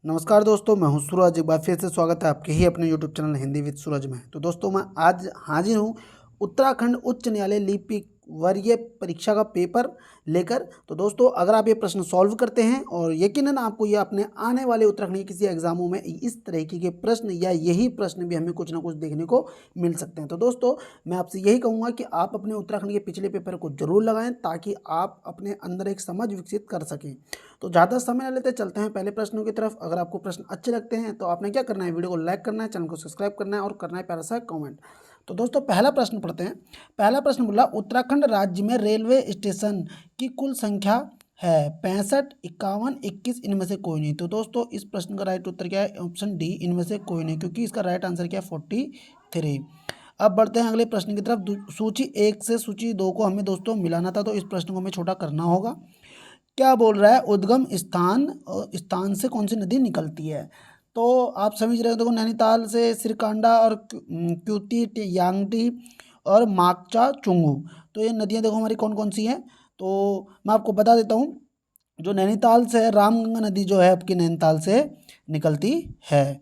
नमस्कार दोस्तों, मैं हूं सूरज। एक बार फिर से स्वागत है आपके ही अपने यूट्यूब चैनल हिंदी विद सूरज में। तो दोस्तों, मैं आज हाजिर हूं उत्तराखंड उच्च न्यायालय लिपिक वर्गीय परीक्षा का पेपर लेकर। तो दोस्तों, अगर आप ये प्रश्न सॉल्व करते हैं और यकीनन आपको ये अपने आने वाले उत्तराखंड के किसी एग्जामों में इस तरीके के प्रश्न या यही प्रश्न भी हमें कुछ ना कुछ देखने को मिल सकते हैं। तो दोस्तों, मैं आपसे यही कहूँगा कि आप अपने उत्तराखंड के पिछले पेपर को जरूर लगाएं ताकि आप अपने अंदर एक समझ विकसित कर सकें। तो ज़्यादा समय न लेते चलते हैं पहले प्रश्नों की तरफ। अगर आपको प्रश्न अच्छे लगते हैं तो आपने क्या करना है, वीडियो को लाइक करना है, चैनल को सब्सक्राइब करना है और करना है प्यारा सा कमेंट। तो दोस्तों, पहला प्रश्न पढ़ते हैं। पहला प्रश्न बोला, उत्तराखंड राज्य में रेलवे स्टेशन की कुल संख्या है 65, 51, 21, इनमें से कोई नहीं। तो दोस्तों, इस प्रश्न का राइट उत्तर क्या है? ऑप्शन डी, इनमें से कोई नहीं, क्योंकि इसका राइट आंसर क्या है? 43। अब बढ़ते हैं अगले प्रश्न की तरफ। सूची 1 से सूची 2 को हमें दोस्तों मिलाना था, तो इस प्रश्न को हमें छोटा करना होगा। क्या बोल रहा है? उद्गम स्थान से कौन सी नदी निकलती है? तो आप समझ रहे हो, देखो नैनीताल से सिरकांडा और क्यूती, यांगटी और माकचा चुंगू। तो ये नदियाँ देखो हमारी कौन कौन सी हैं। तो मैं आपको बता देता हूँ। जो नैनीताल से है, रामगंगा नदी जो है आपकी नैनीताल से निकलती है।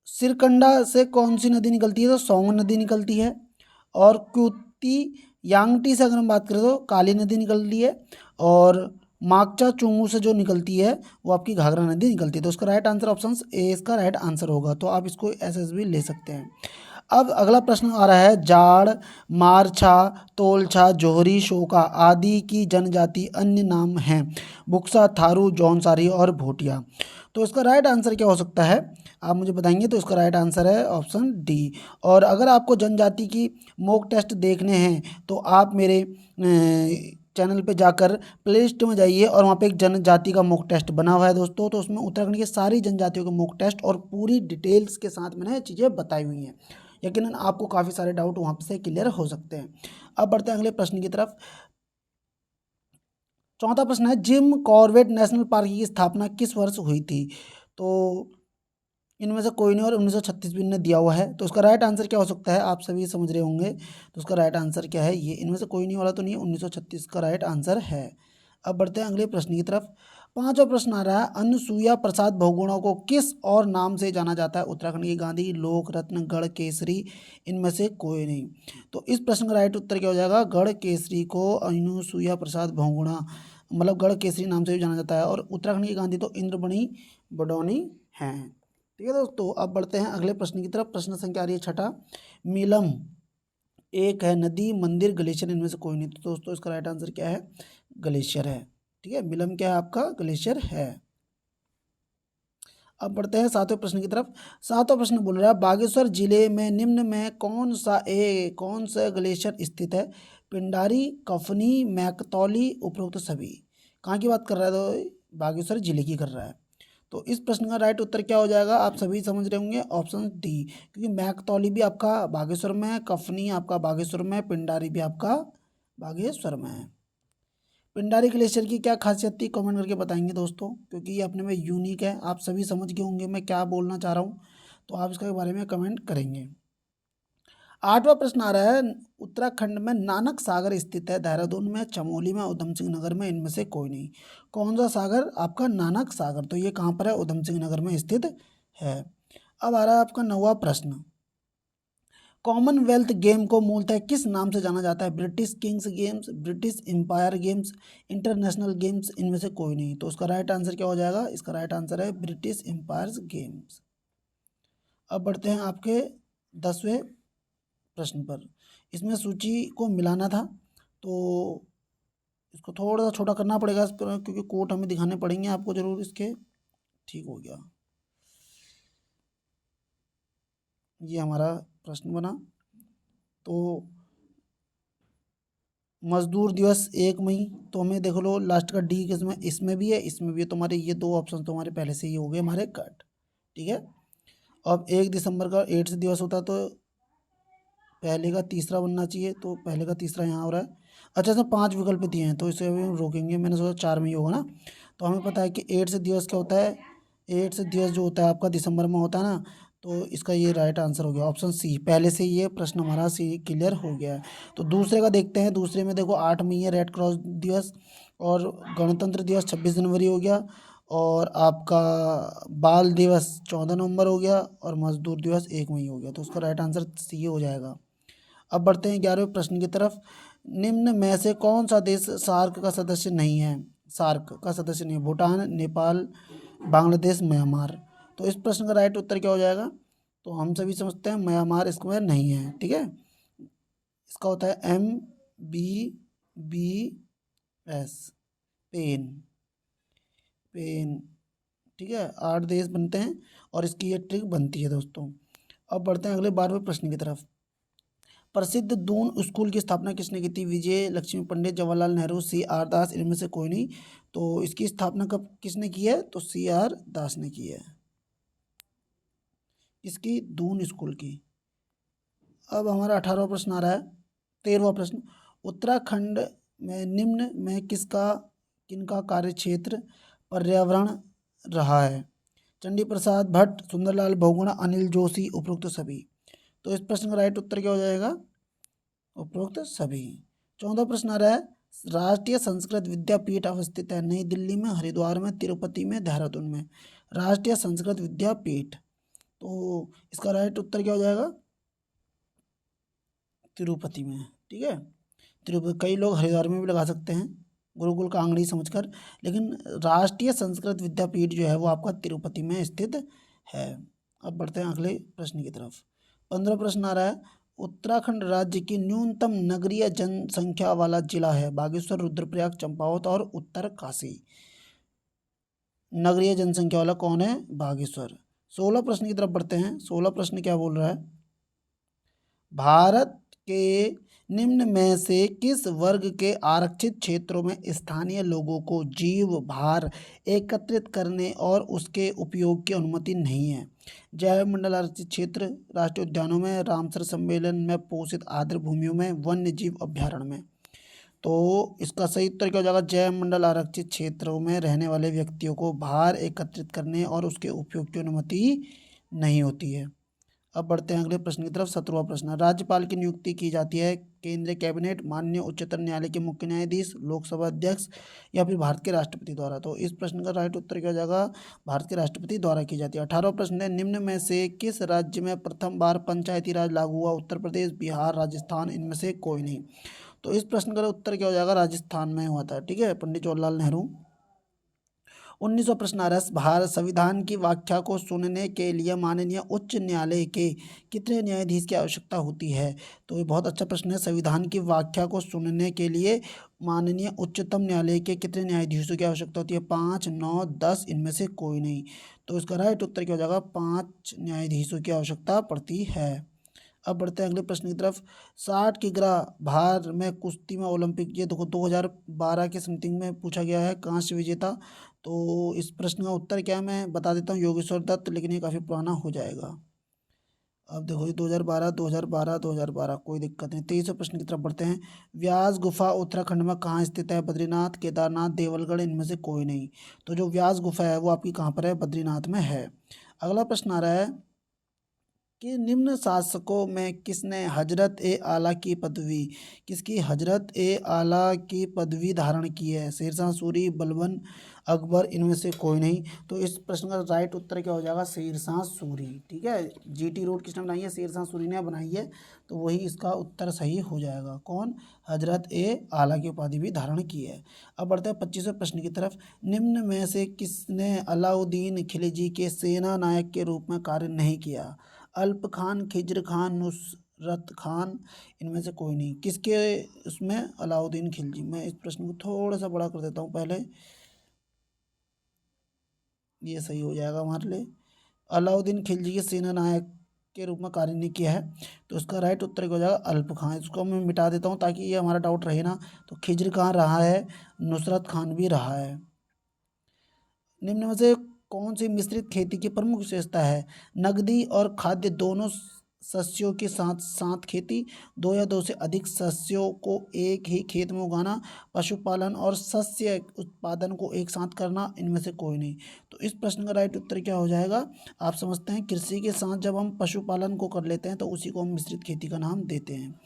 सिरकंडा से कौन सी नदी निकलती है? तो सोंग नदी निकलती है। और क्यूती यांगटी से अगर हम बात करें तो काली नदी निकलती है। और माकचा चुंगू से जो निकलती है वो आपकी घाघरा नदी निकलती है। तो उसका राइट आंसर ऑप्शन ए इसका राइट आंसर होगा। तो आप इसको ऐसे भी ले सकते हैं। अब अगला प्रश्न आ रहा है, जाड़, मारछा, तोलछा, जोहरी, शोका आदि की जनजाति अन्य नाम हैं। बुक्सा, थारू, जौनसारी और भोटिया। तो इसका राइट आंसर क्या हो सकता है, आप मुझे बताएंगे। तो इसका राइट आंसर है ऑप्शन डी। और अगर आपको जनजाति की मॉक टेस्ट देखने हैं तो आप मेरे चैनल पे जाकर प्लेलिस्ट में जाइए और वहाँ पे एक जनजाति का मॉक टेस्ट बना हुआ है दोस्तों। तो उसमें उत्तराखंड की सारी जनजातियों के मॉक टेस्ट और पूरी डिटेल्स के साथ मैंने चीज़ें बताई हुई हैं। यकीनन आपको काफ़ी सारे डाउट वहाँ से क्लियर हो सकते हैं। अब बढ़ते हैं अगले प्रश्न की तरफ। चौथा प्रश्न है, जिम कॉर्बेट नेशनल पार्क की स्थापना किस वर्ष हुई थी? तो इनमें से कोई नहीं और 1936 भी इन्होंने दिया हुआ है। तो उसका राइट आंसर क्या हो सकता है, आप सभी समझ रहे होंगे। तो उसका राइट आंसर क्या है? ये इनमें से कोई नहीं वाला तो नहीं है, 1936 का राइट आंसर है। अब बढ़ते हैं अगले प्रश्न की तरफ। पांचवा प्रश्न आ रहा है, अनुसुईया प्रसाद बहुगुणा को किस और नाम से जाना जाता है? उत्तराखंड की गांधी, लोक रत्न, गढ़ केसरी, इनमें से कोई नहीं। तो इस प्रश्न का राइट उत्तर क्या हो जाएगा? गढ़ केसरी को अनुसुईया प्रसाद बहुगुणा मतलब गढ़ केसरी नाम से भी जाना जाता है। और उत्तराखंड की गांधी तो इंद्रमणि बडौनी हैं। ठीक है दोस्तों, अब बढ़ते हैं अगले प्रश्न की तरफ। प्रश्न संख्या आ रही है छठा, मीलम एक है नदी, मंदिर, ग्लेशियर, इनमें से कोई नहीं। तो दोस्तों, इसका राइट आंसर क्या है? ग्लेशियर है। ठीक है, मीलम क्या है आपका? ग्लेशियर है। अब बढ़ते हैं सातवें प्रश्न की तरफ। सातवां प्रश्न बोल रहा है, बागेश्वर जिले में निम्न में कौन सा ग्लेशियर स्थित है? पिंडारी, कफनी, मैकतौली, उपरोक्त सभी। कहाँ की बात कर रहा है? तो बागेश्वर जिले की कर रहा है। तो इस प्रश्न का राइट उत्तर क्या हो जाएगा, आप सभी समझ रहे होंगे? ऑप्शन डी, क्योंकि मैकतौली भी आपका बागेश्वर में है, कफनी आपका बागेश्वर में है, पिंडारी भी आपका बागेश्वर में है। पिंडारी ग्लेशियर की क्या खासियत थी, कमेंट करके बताएंगे दोस्तों, क्योंकि ये अपने में यूनिक है। आप सभी समझ गए होंगे मैं क्या बोलना चाह रहा हूँ, तो आप इसके बारे में कमेंट करेंगे। आठवां प्रश्न आ रहा है, उत्तराखंड में नानक सागर स्थित है, देहरादून में, चमोली में, उधम सिंह नगर में, इनमें से कोई नहीं। कौन सा सागर? आपका नानक सागर। तो ये कहाँ पर है? उधम सिंह नगर में स्थित है। अब आ रहा है आपका नौवां प्रश्न, कॉमनवेल्थ गेम को मूलतः किस नाम से जाना जाता है? British Kings Games, British Empire Games, International Games, इनमें से कोई नहीं। तो उसका राइट आंसर क्या हो जाएगा? इसका राइट आंसर है ब्रिटिश एम्पायर गेम्स। अब बढ़ते हैं आपके 10वें प्रश्न पर। इसमें सूची को मिलाना था, तो इसको थोड़ा सा छोटा करना पड़ेगा इस पर, क्योंकि कोट हमें दिखाने पड़ेंगे आपको जरूर इसके। ठीक हो गया, ये हमारा प्रश्न बना। तो मजदूर दिवस 1 मई, तो हमें देख लो लास्ट का डी किसमें, इसमें भी है, इसमें भी है। तुम्हारे ये दो ऑप्शन तुम्हारे पहले से ही हो गए हमारे कट। ठीक है, अब 1 दिसंबर का एड्स दिवस होता तो पहले का तीसरा बनना चाहिए, तो पहले का तीसरा यहाँ हो रहा है। अच्छा, इसमें 5 विकल्प दिए हैं, तो इसे अभी हम रोकेंगे। मैंने सोचा 4 में ही होगा ना। तो हमें पता है कि एड्स दिवस क्या होता है, एड्स दिवस जो होता है आपका दिसंबर में होता है ना। तो इसका ये राइट आंसर हो गया ऑप्शन सी। पहले से ये प्रश्न हमारा सी क्लियर हो गया है। तो दूसरे का देखते हैं। दूसरे में देखो 8 मई है रेड क्रॉस दिवस, और गणतंत्र दिवस 26 जनवरी हो गया, और आपका बाल दिवस 14 नवंबर हो गया और मजदूर दिवस 1 मई हो गया। तो उसका राइट आंसर सी हो जाएगा। अब बढ़ते हैं 11वें प्रश्न की तरफ। निम्न में से कौन सा देश सार्क का सदस्य नहीं है? सार्क का सदस्य नहीं है। भूटान, नेपाल, बांग्लादेश, म्यांमार। तो इस प्रश्न का राइट उत्तर क्या हो जाएगा? तो हम सभी समझते हैं म्यांमार इसमें नहीं है। ठीक है, इसका होता है MBBS, पेन, पेन। ठीक है, 8 देश बनते हैं और इसकी ये ट्रिक बनती है दोस्तों। अब बढ़ते हैं अगले 12वें प्रश्न की तरफ। प्रसिद्ध दून स्कूल की स्थापना किसने की थी? विजय लक्ष्मी पंडित, जवाहरलाल नेहरू, CR दास, इनमें से कोई नहीं। तो इसकी स्थापना कब किसने की है? तो CR दास ने की है, इसकी दून स्कूल की। अब हमारा 18वां प्रश्न आ रहा है। 13वां प्रश्न, उत्तराखंड में निम्न में किनका कार्य क्षेत्र पर्यावरण रहा है? चंडी प्रसाद भट्ट, सुंदरलाल बहुगुणा, अनिल जोशी, उपरोक्त सभी। तो इस प्रश्न का राइट उत्तर क्या हो जाएगा? उपरोक्त सभी। 14वां प्रश्न आ रहा है। राष्ट्रीय संस्कृत विद्यापीठ अवस्थित है नई दिल्ली में, हरिद्वार में, तिरुपति में, देहरादून में। राष्ट्रीय संस्कृत विद्यापीठ, तो इसका राइट उत्तर क्या हो जाएगा? तिरुपति में। ठीक है, तिरुपति। कई लोग हरिद्वार में भी लगा सकते हैं गुरुकुल का आंगड़ी समझकर, लेकिन राष्ट्रीय संस्कृत विद्यापीठ जो है वो आपका तिरुपति में स्थित है। अब बढ़ते हैं अगले प्रश्न की तरफ। 15वां प्रश्न आ रहा है। उत्तराखंड राज्य की न्यूनतम नगरीय जनसंख्या वाला जिला है? बागेश्वर, रुद्रप्रयाग, चंपावत और उत्तरकाशी। नगरीय जनसंख्या वाला कौन है? बागेश्वर। 16 प्रश्न की तरफ बढ़ते हैं। 16 प्रश्न क्या बोल रहा है? भारत के निम्न में से किस वर्ग के आरक्षित क्षेत्रों में स्थानीय लोगों को जीव भार एकत्रित करने और उसके उपयोग की अनुमति नहीं है? जैव मंडल आरक्षित क्षेत्र, राष्ट्रीय उद्यानों में, रामसर सम्मेलन में, पोषित आर्द्र भूमियों में, वन्य जीव अभ्यारण्य में। तो इसका सही उत्तर क्या हो जाएगा? जैव मंडल आरक्षित क्षेत्रों में रहने वाले व्यक्तियों को भार एकत्रित करने और उसके उपयोग की अनुमति नहीं होती है। अब बढ़ते हैं अगले प्रश्न की तरफ। 17वां प्रश्न, राज्यपाल की नियुक्ति की जाती है केंद्रीय कैबिनेट, माननीय उच्चतम न्यायालय के मुख्य न्यायाधीश, लोकसभा अध्यक्ष या फिर भारत के राष्ट्रपति द्वारा? तो इस प्रश्न का राइट उत्तर क्या हो जाएगा? भारत के राष्ट्रपति द्वारा की जाती है। 18वां प्रश्न है। निम्न में से किस राज्य में प्रथम बार पंचायती राज लागू हुआ? उत्तर प्रदेश, बिहार, राजस्थान, इनमें से कोई नहीं। तो इस प्रश्न का उत्तर क्या हो जाएगा? राजस्थान में हुआ था। ठीक है, पंडित जवाहरलाल नेहरू। 19वां प्रश्न आ रहा है। भारत संविधान की व्याख्या को सुनने के लिए माननीय उच्च न्यायालय के कितने न्यायाधीश की आवश्यकता होती है? तो ये बहुत अच्छा प्रश्न है। संविधान की व्याख्या को सुनने के लिए माननीय उच्चतम न्यायालय के कितने न्यायाधीशों की आवश्यकता होती है? 5, 9, 10, इनमें से कोई नहीं। तो इसका राइट उत्तर क्या हो जाएगा? 5 न्यायाधीशों की आवश्यकता पड़ती है। अब बढ़ते हैं अगले प्रश्न की तरफ। 60 किग्रा भार में कुश्ती में ओलंपिक, ये देखो 2012 के समथिंग में पूछा गया है, कांस्य विजेता। तो इस प्रश्न का उत्तर क्या है मैं बता देता हूँ, योगेश्वर दत्त, लेकिन ये काफ़ी पुराना हो जाएगा। अब देखो ये 2012 2012 2012, कोई दिक्कत नहीं। 23वें प्रश्न की तरफ बढ़ते हैं। व्यास गुफा उत्तराखंड में कहाँ स्थित है? बद्रीनाथ, केदारनाथ, देवलगढ़, इनमें से कोई नहीं। तो जो व्यास गुफा है वो आपकी कहाँ पर है? बद्रीनाथ में है। अगला प्रश्न आ रहा है कि निम्न शासकों में किसने हजरत ए आला की पदवी, किसकी हजरत ए आला की पदवी धारण की है? शेरशाह सूरी, बलबन, अकबर, इनमें से कोई नहीं। तो इस प्रश्न का राइट उत्तर क्या हो जाएगा? शेरशाह सूरी। ठीक है, GT रोड किसने बनाई है? शेरशाह सूरी ने बनाई है। तो वही इसका उत्तर सही हो जाएगा। कौन? हजरत ए आला की उपाधि भी धारण की है। अब बढ़ते हैं 25वें प्रश्न की तरफ। निम्न में से किसने अलाउद्दीन खिलजी के सेना नायक के रूप में कार्य नहीं किया? अल्प खान, खिज्र खान, नुसरत खान, इनमें से कोई नहीं। किसके उसमें? अलाउद्दीन खिलजी। मैं इस प्रश्न को थोड़ा सा बड़ा कर देता हूँ पहले, ये सही हो जाएगा हमारे लिए। अलाउद्दीन खिलजी के सेना नायक के रूप में कार्य नहीं किया है। तो इसका राइट उत्तर क्या हो जाएगा? अल्प खान। इसको मैं मिटा देता हूँ ताकि ये हमारा डाउट रहे ना। तो खिज्र खान रहा है, नुसरत खान भी रहा है। निम्न में से कौन सी मिश्रित खेती की प्रमुख विशेषता है? नकदी और खाद्य दोनों शस्यों के साथ साथ खेती, 2 या 2 से अधिक शस्यों को एक ही खेत में उगाना, पशुपालन और शस्य उत्पादन को एक साथ करना, इनमें से कोई नहीं। तो इस प्रश्न का राइट उत्तर क्या हो जाएगा? आप समझते हैं कृषि के साथ जब हम पशुपालन को कर लेते हैं तो उसी को हम मिश्रित खेती का नाम देते हैं।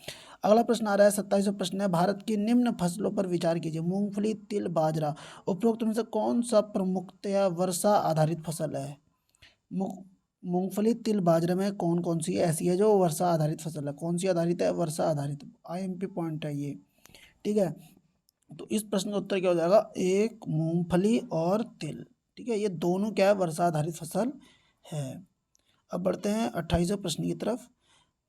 अगला प्रश्न आ रहा है 27वां प्रश्न है, भारत की निम्न फसलों पर विचार कीजिए। मूंगफली, तिल, बाजरा, उपरोक्त में से कौन सा प्रमुखतया वर्षा आधारित फसल है? मूंगफली, तिल, बाजरा में कौन कौन सी ऐसी है जो वर्षा आधारित फसल है? कौन सी आधारित है? वर्षा आधारित। आईएमपी पॉइंट है ये, ठीक है। तो इस प्रश्न का उत्तर क्या हो जाएगा? एक मूंगफली और तिल, ठीक है, ये दोनों क्या है? वर्षा आधारित फसल है। अब बढ़ते हैं 28वें प्रश्न की तरफ।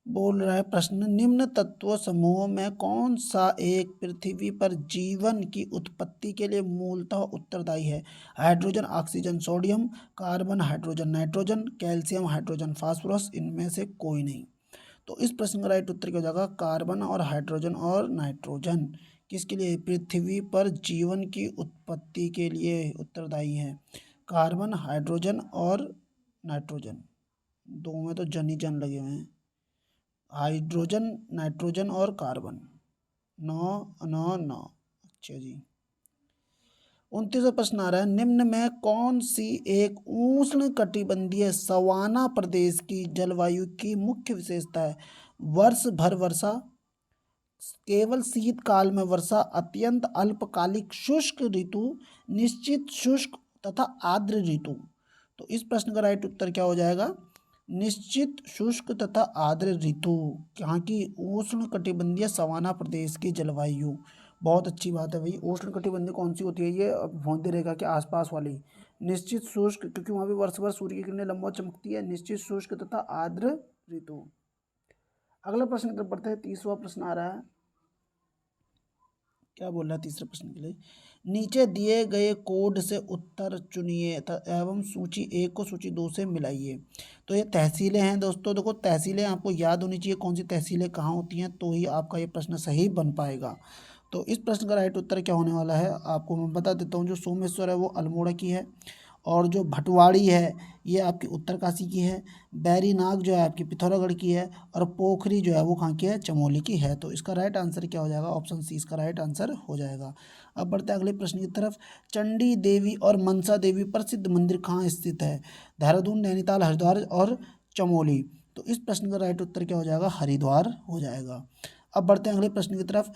बोल रहा है प्रश्न, निम्न तत्व समूहों में कौन सा एक पृथ्वी पर जीवन की उत्पत्ति के लिए मूलतः उत्तरदायी है? Hydrogen, oxygen, sodium, carbon, hydrogen, nitrogen, calcium, hydrogen, phosphorus, इनमें से कोई नहीं। तो इस प्रश्न का राइट उत्तर क्या हो जाएगा? कार्बन और हाइड्रोजन और नाइट्रोजन किसके लिए? पृथ्वी पर जीवन की उत्पत्ति के लिए उत्तरदायी है। कार्बन, हाइड्रोजन और नाइट्रोजन, दो में तो जन ही जन लगे हुए हैं। हाइड्रोजन, नाइट्रोजन और कार्बन, 9 9 9। अच्छा जी, 29वां प्रश्न आ रहा है, निम्न में कौन सी एक उष्ण कटिबंधीय सवाना प्रदेश की जलवायु की मुख्य विशेषता है? वर्ष भर वर्षा, केवल शीतकाल में वर्षा, अत्यंत अल्पकालिक शुष्क ऋतु, निश्चित शुष्क तथा आर्द्र ऋतु। तो इस प्रश्न का राइट उत्तर क्या हो जाएगा? निश्चित शुष्क तथा आर्द्र ऋतु। यहाँ की उष्ण कटिबंधीय सवाना प्रदेश की जलवायु। बहुत अच्छी बात है भाई। उष्ण कटिबंधीय कौन सी होती है? ये भूमध्य रेखा के आसपास वाली। निश्चित शुष्क, क्योंकि वहाँ पे वर्ष भर सूर्य की किरणें लंबवत चमकती है। निश्चित शुष्क तथा आर्द्र ऋतु। अगला प्रश्न की तरफ बढ़ते हैं। 30वां प्रश्न आ रहा है, क्या बोल रहा है तीसरे प्रश्न के लिए? नीचे दिए गए कोड से उत्तर चुनिए एवं सूची 1 को सूची 2 से मिलाइए। तो ये तहसीलें हैं दोस्तों। देखो, तहसीलें आपको याद होनी चाहिए कौन सी तहसीलें कहाँ होती हैं, तो ही आपका ये प्रश्न सही बन पाएगा। तो इस प्रश्न का राइट उत्तर क्या होने वाला है आपको मैं बता देता हूँ। जो सोमेश्वर है वो अल्मोड़ा की है, और जो भटवाड़ी है ये आपकी उत्तरकाशी की है, बैरीनाग जो है आपकी पिथौरागढ़ की है, और पोखरी जो है वो कहाँ की है? चमोली की है। तो इसका राइट आंसर क्या हो जाएगा? ऑप्शन सी इसका राइट आंसर हो जाएगा। अब बढ़ते हैं अगले प्रश्न की तरफ। चंडी देवी और मनसा देवी प्रसिद्ध मंदिर कहाँ स्थित है? देहरादून, नैनीताल, हरिद्वार और चमोली। तो इस प्रश्न का राइट उत्तर क्या हो जाएगा? हरिद्वार हो जाएगा। अब बढ़ते हैं अगले प्रश्न की तरफ।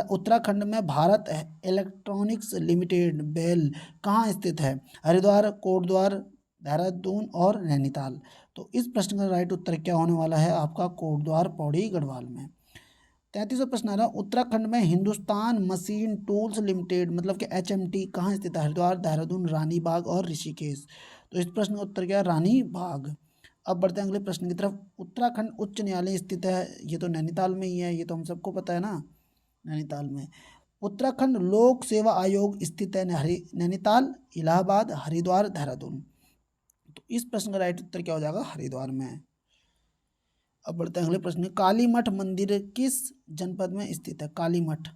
उत्तराखंड में भारत इलेक्ट्रॉनिक्स लिमिटेड बेल कहाँ स्थित है? हरिद्वार, कोटद्वार, देहरादून और नैनीताल। तो इस प्रश्न का राइट उत्तर क्या होने वाला है आपका? कोटद्वार, पौड़ी, गढ़वाल में। 33वां प्रश्न आ रहा है, उत्तराखंड में हिंदुस्तान मशीन टूल्स लिमिटेड मतलब कि HMT कहाँ स्थित है? हरिद्वार, देहरादून, रानीबाग और ऋषिकेश। तो इस प्रश्न का उत्तर क्या है? रानीबाग। अब बढ़ते हैं अगले प्रश्न की तरफ। उत्तराखंड उच्च न्यायालय स्थित है, ये तो नैनीताल में ही है, ये तो हम सबको पता है ना, नैनीताल में। उत्तराखंड लोक सेवा आयोग स्थित है नैनीताल, इलाहाबाद, हरिद्वार, देहरादून। तो इस प्रश्न का राइट उत्तर क्या हो जाएगा? हरिद्वार में। अब बढ़ते हैं अगले प्रश्न। कालीमठ मंदिर किस जनपद में स्थित है? कालीमठ।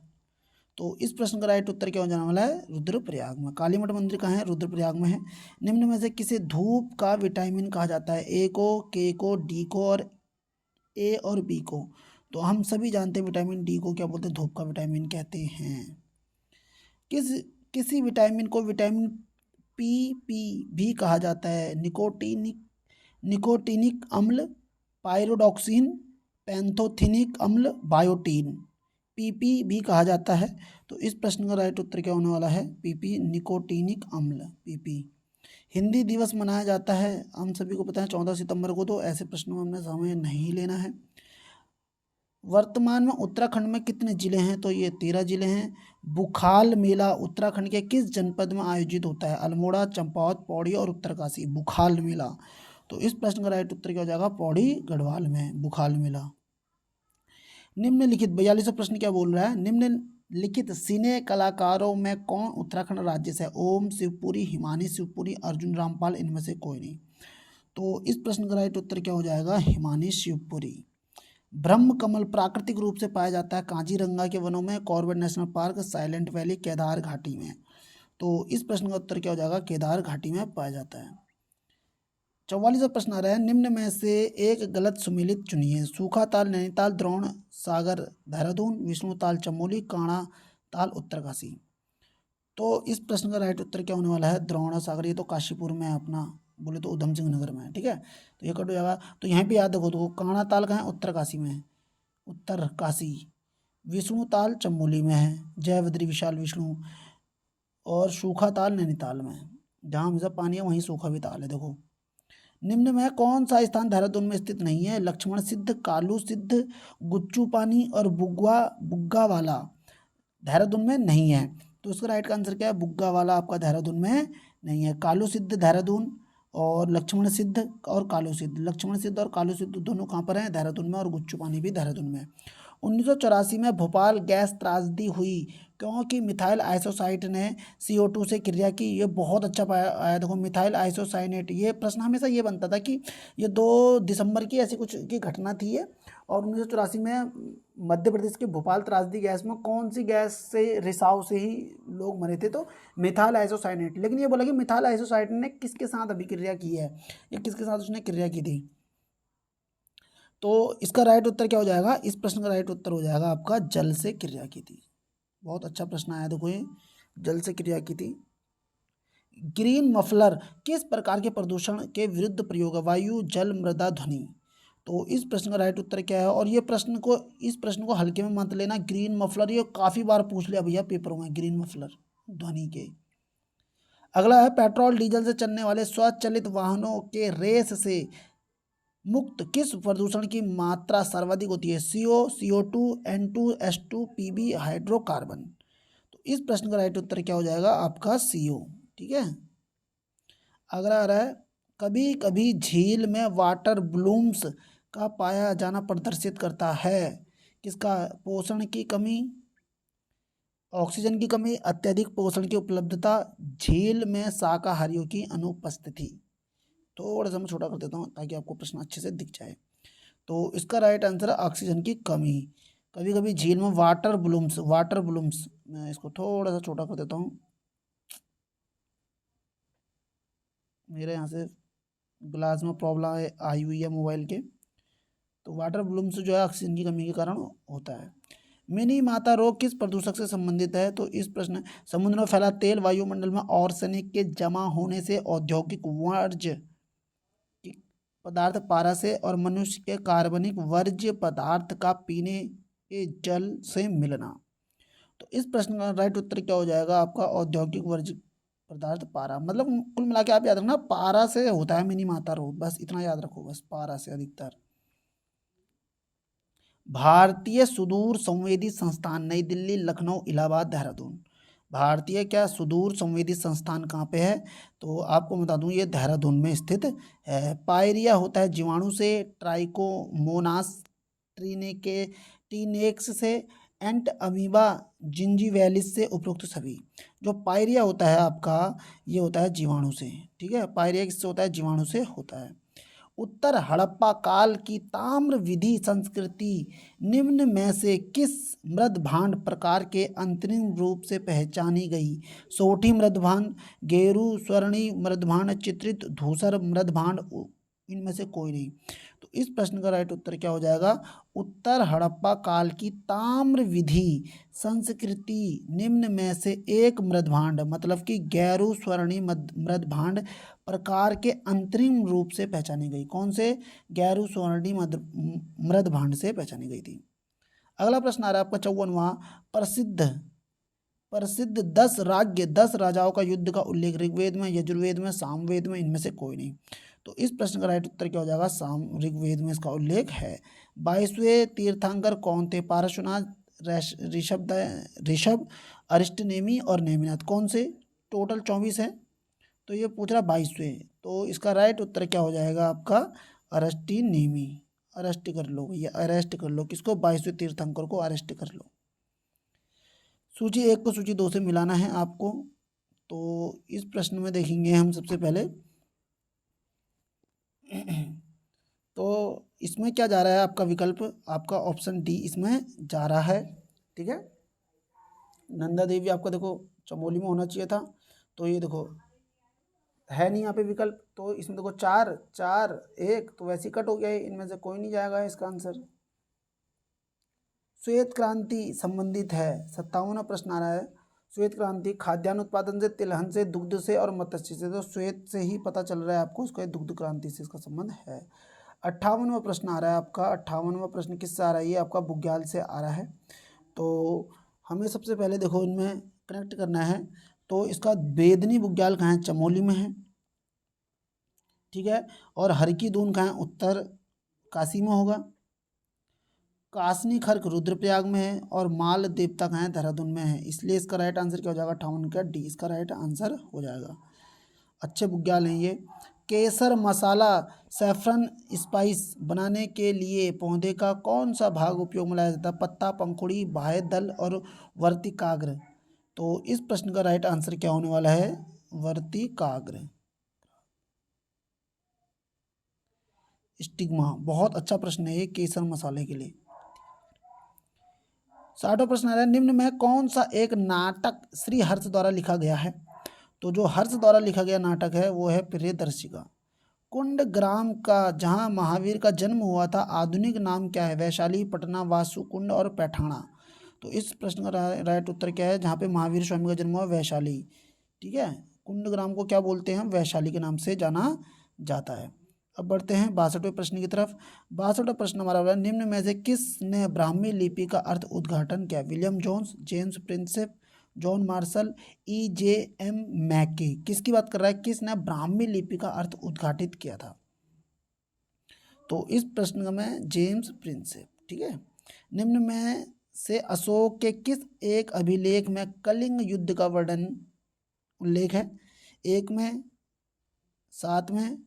तो इस प्रश्न का राइट उत्तर क्या हो जाने वाला है? रुद्रप्रयाग में। कालीमठ मंदिर कहाँ है? रुद्रप्रयाग में है। निम्न में से किसे धूप का विटामिन कहा जाता है? ए को, के को, डी को और ए और बी को। तो हम सभी जानते हैं विटामिन डी को क्या बोलते हैं? धूप का विटामिन कहते हैं। किसी विटामिन को विटामिन PP भी कहा जाता है? निकोटिनिक अम्ल, पायरोडॉक्सिन, पैंथोथिनिक अम्ल, बायोटीन। PP भी कहा जाता है। तो इस प्रश्न का राइट उत्तर क्या होने वाला है? PP, निकोटिनिक अम्ल, PP। हिंदी दिवस मनाया जाता है, हम सभी को पता है 14 सितंबर को। तो ऐसे प्रश्नों में हमने समय नहीं लेना है। वर्तमान में उत्तराखंड में कितने जिले हैं? तो ये 13 जिले हैं। बुखाल मेला उत्तराखंड के किस जनपद में आयोजित होता है? अल्मोड़ा, चंपावत, पौड़ी और उत्तरकाशी। बुखाल मेला। तो इस प्रश्न का राइट उत्तर क्या हो जाएगा? पौड़ी, गढ़वाल में बुखाल मेला। निम्नलिखित 42वां प्रश्न क्या बोल रहा है? निम्नलिखित सिने कलाकारों में कौन उत्तराखंड राज्य से है? ओम शिवपुरी, हिमानी शिवपुरी, अर्जुन रामपाल, इनमें से कोई नहीं। तो इस प्रश्न का राइट उत्तर क्या हो जाएगा? हिमानी शिवपुरी। ब्रह्म कमल प्राकृतिक रूप से पाया जाता है काजीरंगा के वनों में, Corbett national park, silent valley, Kedar घाटी में। तो इस प्रश्न का उत्तर क्या हो जाएगा? केदार घाटी में पाया जाता है। 44वां प्रश्न आ रहा है, निम्न में से एक गलत सुमेलित चुनिए। सूखा ताल नैनीताल, द्रोण सागर देहरादून, विष्णु ताल चमोली, काणा ताल उत्तरकाशी। तो इस प्रश्न का राइट उत्तर क्या होने वाला है? द्रोण सागर। ये तो काशीपुर में है अपना, बोले तो उधम सिंह नगर में है, ठीक है। तो ये कट हो जाएगा। तो यहाँ पे याद रखो, तो काणा ताल कहाँ है? उत्तरकाशी में है। उत्तर काशी। विष्णु ताल चमोली में है, जयवद्री विशाल विष्णु। और सूखा ताल नैनीताल में है, जहाँ हमेशा पानी है वहीं सूखा भी ताल है। देखो निम्न में कौन सा स्थान देहरादून में स्थित नहीं है? लक्ष्मण सिद्ध, कालू सिद्ध, गुच्चू पानी और बुग्गा वाला देहरादून में नहीं है। तो इसका राइट का आंसर क्या है? बुग्गा वाला आपका देहरादून में नहीं है। कालू सिद्ध देहरादून और लक्ष्मण सिद्ध और कालू सिद्ध, लक्ष्मण सिद्ध और कालू सिद्ध दोनों कहाँ पर हैं? देहरादून में। और गुच्चू पानी भी देहरादून में। 1984 में भोपाल गैस त्रासदी हुई क्योंकि मिथाइल आइसोसाइनेट ने CO2 से क्रिया की। ये बहुत अच्छा आया। देखो मिथाइल आइसोसाइनेट, ये प्रश्न हमेशा ये बनता था कि ये 2 दिसंबर की ऐसी कुछ की घटना थी ये। और 1984 में मध्य प्रदेश के भोपाल त्रासदी गैस में कौन सी गैस से रिसाव से ही लोग मरे थे? तो मिथाइल आइसोसाइनेट। लेकिन ये बोला कि मिथाइल आइसोसाइनेट ने किसके साथ अभिक्रिया की है, या किसके साथ उसने क्रिया की थी? तो इसका राइट उत्तर क्या हो जाएगा? इस प्रश्न का राइट उत्तर हो जाएगा आपका जल से क्रिया की थी। बहुत अच्छा प्रश्न आया। देखो ये जल से क्रिया की थी। ग्रीन मफलर किस प्रकार के प्रदूषण के विरुद्ध प्रयोग है? वायु, जल, मृदा, ध्वनि। तो इस प्रश्न का राइट उत्तर क्या है? और ये इस प्रश्न को हल्के में मत लेना। ग्रीन मफलर ये काफ़ी बार पूछ लिया भैया पेपरों में, ग्रीन मफलर ध्वनि के। अगला है पेट्रोल डीजल से चलने वाले स्वचालित वाहनों के रेस से मुक्त किस प्रदूषण की मात्रा सर्वाधिक होती है? CO, CO2, N2, S2, PB, hydrocarbon. तो इस प्रश्न का राइट उत्तर क्या हो जाएगा? आपका CO। ठीक है। अगला आ रहा है कभी कभी झील में वाटर ब्लूम्स का पाया जाना प्रदर्शित करता है किसका? पोषण की कमी, ऑक्सीजन की कमी, अत्यधिक पोषण की उपलब्धता, झील में शाकाहारियों की अनुपस्थिति। थोड़ा सा मैं छोटा कर देता हूँ ताकि आपको प्रश्न अच्छे से दिख जाए। तो इसका राइट आंसर है ऑक्सीजन की कमी। कभी कभी झील में वाटर ब्लूम्स, मैं इसको थोड़ा सा छोटा कर देता हूँ, मेरे यहाँ से ग्लास में प्रॉब्लम आई हुई है मोबाइल के। तो वाटर ब्लूम्स जो है ऑक्सीजन की कमी के कारण होता है। मिनी माता रोग किस प्रदूषक से संबंधित है? तो इस प्रश्न समुद्र में फैला तेल, वायुमंडल में आर्सेनिक के जमा होने से, औद्योगिक वर्ज्य पदार्थ पारा से, और मनुष्य के कार्बनिक वर्ज्य पदार्थ का पीने के जल से मिलना। तो इस प्रश्न का राइट उत्तर क्या हो जाएगा आपका? औद्योगिक वर्ज्य पदार्थ पारा। मतलब कुल मिला के आप याद रखना पारा से होता है मिनी माता रोग, बस इतना याद रखो, बस पारा से अधिकतर। भारतीय सुदूर संवेदी संस्थान नई दिल्ली, लखनऊ, इलाहाबाद, देहरादून। भारतीय क्या सुदूर संवेदी संस्थान कहाँ पे है? तो आपको बता दूं ये देहरादून में स्थित है। पायरिया होता है जीवाणु से, ट्राइकोमोनास ट्रिनेके टीनेक्स से, एंट अमीबा जिंजीवैलिस से, उपरोक्त सभी। जो पायरिया होता है आपका ये होता है जीवाणु से। ठीक है, पायरिया किससे होता है? जीवाणु से होता है। उत्तर हड़प्पा काल की ताम्र विधि संस्कृति निम्न में से किस मृदभांड प्रकार के अंतरिम रूप से पहचानी गई? सोठी मृदभांड, गेरू, स्वर्णी मृदभांड, चित्रित धूसर मृदभांड, इनमें से कोई नहीं। तो इस प्रश्न का राइट उत्तर क्या हो जाएगा? उत्तर हड़प्पा काल की ताम्र विधि संस्कृति निम्न में से एक मृदभांड, मतलब कि गैरू स्वर्णी मृदभांड प्रकार के अंतरिम रूप से पहचानी गई। कौन से? गैरू स्वर्णी मृदभांड से पहचानी गई थी। अगला प्रश्न आ रहा है आपका 54वां। प्रसिद्ध 10 राजाओं का युद्ध का उल्लेख ऋग्वेद में, यजुर्वेद में, सामवेद में, इनमें से कोई नहीं। तो इस प्रश्न का राइट उत्तर क्या हो जाएगा? ऋग्वेद में इसका उल्लेख है। 22वें तीर्थंकर कौन थे? पार्श्वनाथ, ऋषभ, अरिष्टनेमी और नेमिनाथ। कौन से? टोटल 24 है, तो ये पूछ रहा 22वें। तो इसका राइट उत्तर क्या हो जाएगा आपका? अरिष्टनेमी। अरेस्ट कर लो भैया, अरेस्ट कर लो किसको? 22वें तीर्थंकर को अरेस्ट कर लो। सूची 1 को सूची 2 से मिलाना है आपको। तो इस प्रश्न में देखेंगे हम सबसे पहले तो इसमें क्या जा रहा है आपका विकल्प? आपका ऑप्शन डी इसमें जा रहा है। ठीक है, नंदा देवी आपका देखो चमोली में होना चाहिए था, तो ये देखो है नहीं यहाँ पे विकल्प। तो इसमें देखो 4 4 1, तो वैसे ही कट हो गया है, इनमें से कोई नहीं जाएगा इसका आंसर। श्वेत क्रांति संबंधित है। 57वां प्रश्न आ रहा है। श्वेत क्रांति खाद्यान्न उत्पादन से, तिलहन से, दुग्ध से और मत्स्य से। तो श्वेत से ही पता चल रहा है आपको, उसका दुग्ध क्रांति से इसका संबंध है। 58वां प्रश्न आ रहा है आपका। 58वां प्रश्न किससे आ रहा है? ये आपका बुग्याल से आ रहा है। तो हमें सबसे पहले देखो इनमें कनेक्ट करना है। तो इसका बेदनी बुग्याल कहाँ है? चमोली में है, ठीक है। और हरकी दून कहाँ है? उत्तर काशी में होगा। कासनी खर्क रुद्रप्रयाग में है और माल देवता कहाँ है? देहरादून में है। इसलिए इसका राइट आंसर क्या हो जाएगा? 58 का डी इसका राइट आंसर हो जाएगा। अच्छे बुग्याल हैं ये। केसर मसाला सैफरन स्पाइस बनाने के लिए पौधे का कौन सा भाग उपयोग में लाया जाता है? पत्ता, पंखुड़ी, बाह्य दल और वर्तिकाग्र। तो इस प्रश्न का राइट आंसर क्या होने वाला है? वर्तिकाग्र, स्टिग्मा। बहुत अच्छा प्रश्न है ये केसर मसाले के लिए। 60वां प्रश्न आ रहा है, निम्न में कौन सा एक नाटक श्री हर्ष द्वारा लिखा गया है? तो जो हर्ष द्वारा लिखा गया नाटक है वो है प्रियदर्शिका। कुंड ग्राम का जहाँ महावीर का जन्म हुआ था आधुनिक नाम क्या है? वैशाली, पटना, वासुकुंड और पैठाणा। तो इस प्रश्न का राइट उत्तर क्या है? जहाँ पे महावीर स्वामी का जन्म हुआ वैशाली, ठीक है। कुंड ग्राम को क्या बोलते हैं? वैशाली के नाम से जाना जाता है। अब बढ़ते हैं 62वें प्रश्न की तरफ। 62वां प्रश्न हमारा होगा, निम्न में से किसने ब्राह्मी लिपि का अर्थ उद्घाटन किया? William Jones, James Prinsep, John Marshall, E.J.M. Mackay. किसकी बात कर रहा है? किसने ब्राह्मी लिपि का अर्थ उद्घाटित किया था? तो इस प्रश्न में जेम्स प्रिंसेप, ठीक है। निम्न में से अशोक के किस एक अभिलेख में कलिंग युद्ध का वर्णन उल्लेख है? 1 में, 7 में,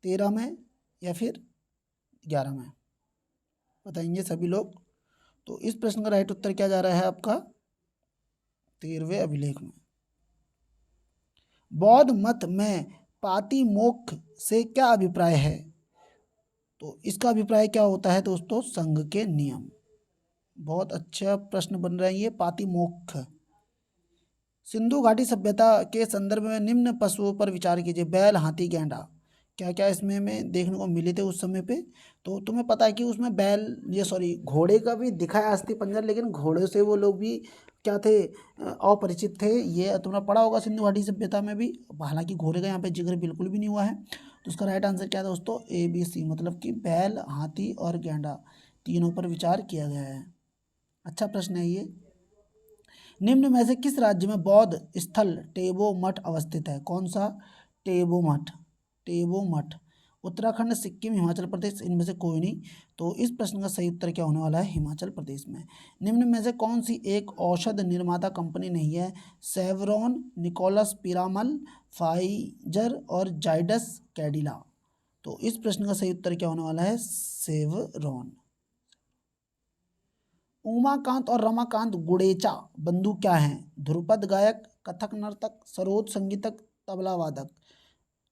13 में या फिर 11 में? बताएंगे सभी लोग। तो इस प्रश्न का राइट उत्तर क्या जा रहा है आपका? 13वें अभिलेख में। बौद्ध मत में पातिमोक्ष से क्या अभिप्राय है? तो इसका अभिप्राय क्या होता है दोस्तों? संघ के नियम। बहुत अच्छा प्रश्न बन रहा है ये, पातिमोक्ष। सिंधु घाटी सभ्यता के संदर्भ में निम्न पशुओं पर विचार कीजिए। बैल, हाथी, गैंडा। क्या क्या इसमें में देखने को मिले थे उस समय पे? तो तुम्हें पता है कि उसमें बैल, ये सॉरी, घोड़े का भी दिखा है अस्थि पंजर, लेकिन घोड़े से वो लोग भी क्या थे? अपरिचित थे। ये तुमने पढ़ा होगा सिंधु घाटी सभ्यता में भी। हालांकि घोड़े का यहाँ पे जिक्र बिल्कुल भी नहीं हुआ है। तो उसका राइट आंसर क्या है दोस्तों? ABC, मतलब कि बैल, हाथी और गैंडा तीनों पर विचार किया गया है। अच्छा प्रश्न है ये। निम्न में से किस राज्य में बौद्ध स्थल टेबो मठ अवस्थित है? कौन सा? टेबो मठ। टेबो मठ उत्तराखंड, सिक्किम, हिमाचल प्रदेश, इनमें से कोई नहीं। तो इस प्रश्न का सही उत्तर क्या होने वाला है? हिमाचल प्रदेश में। निम्न में से कौन सी एक औषध निर्माता कंपनी नहीं है? सेवरॉन, निकोलस पीरामल, फाइजर और जाइडस कैडिला। तो इस प्रश्न का सही उत्तर क्या होने वाला है? सेवरॉन। उमाकांत और रमाकांत गुडेचा बंधु क्या हैं? ध्रुपद गायक, कथक नर्तक, सरोद संगीतक, तबला वादक।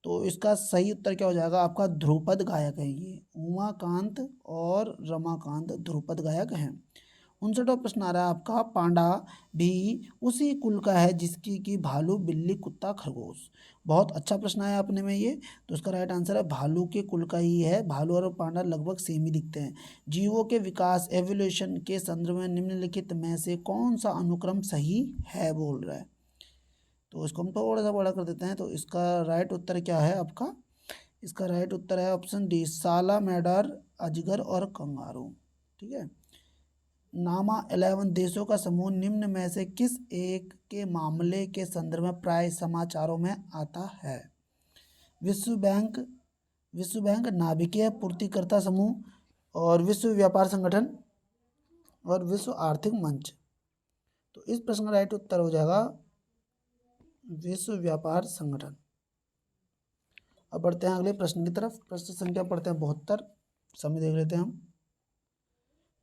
तो इसका सही उत्तर क्या हो जाएगा आपका? ध्रुपद गायक है ये। उमाकांत और रमाकांत ध्रुपद गायक हैं। 59वां प्रश्न आ रहा है आपका, पांडा भी उसी कुल का है जिसकी कि भालू, बिल्ली, कुत्ता, खरगोश। बहुत अच्छा प्रश्न आया अपने में ये। तो इसका राइट आंसर है भालू के कुल का ही है। भालू और पांडा लगभग सेम ही दिखते हैं। जीवों के विकास, एवोल्यूशन के संदर्भ में निम्नलिखित में से कौन सा अनुक्रम सही है बोल रहा है? तो इसको हम थोड़ा सा बड़ा कर देते हैं। तो इसका राइट उत्तर क्या है आपका? इसका राइट उत्तर है ऑप्शन डी, सालामैंडर, अजगर और कंगारू, ठीक है। नामा 11 देशों का समूह निम्न में से किस एक के मामले के संदर्भ में प्राय समाचारों में आता है? विश्व बैंक, विश्व बैंक, नाभिकीय पूर्तिकर्ता समूह और विश्व व्यापार संगठन और विश्व आर्थिक मंच। तो इस प्रश्न का राइट उत्तर हो जाएगा विश्व व्यापार संगठन। अब बढ़ते हैं अगले प्रश्न की तरफ। प्रश्न संख्या पढ़ते हैं 72। समय देख लेते हैं हम।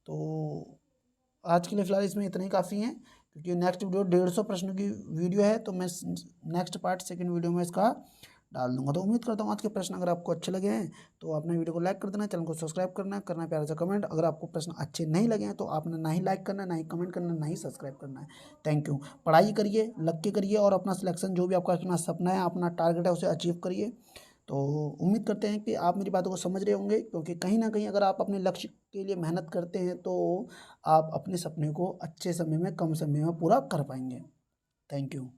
तो आज के लिए फिलहाल इसमें इतना ही काफ़ी है, क्योंकि नेक्स्ट वीडियो 150 प्रश्नों की वीडियो है। तो मैं नेक्स्ट पार्ट सेकंड वीडियो में इसका डाल दूंगा। तो उम्मीद करता हूँ आज के प्रश्न अगर आपको अच्छे लगे हैं तो आपने वीडियो को लाइक कर देना, चैनल को सब्सक्राइब करना प्यारा सा कमेंट। अगर आपको प्रश्न अच्छे नहीं लगे हैं तो आपने ना ही लाइक करना, ना ही कमेंट करना, ना ही सब्सक्राइब करना है। Thank you. पढ़ाई करिए, लग के करिए और अपना सिलेक्शन जो भी आपका अपना सपना है, अपना टारगेट है, उसे अचीव करिए। तो उम्मीद करते हैं कि आप मेरी बातों को समझ रहे होंगे, क्योंकि कहीं ना कहीं अगर आप अपने लक्ष्य के लिए मेहनत करते हैं तो आप अपने सपने को अच्छे समय में, कम समय में पूरा कर पाएंगे। Thank you.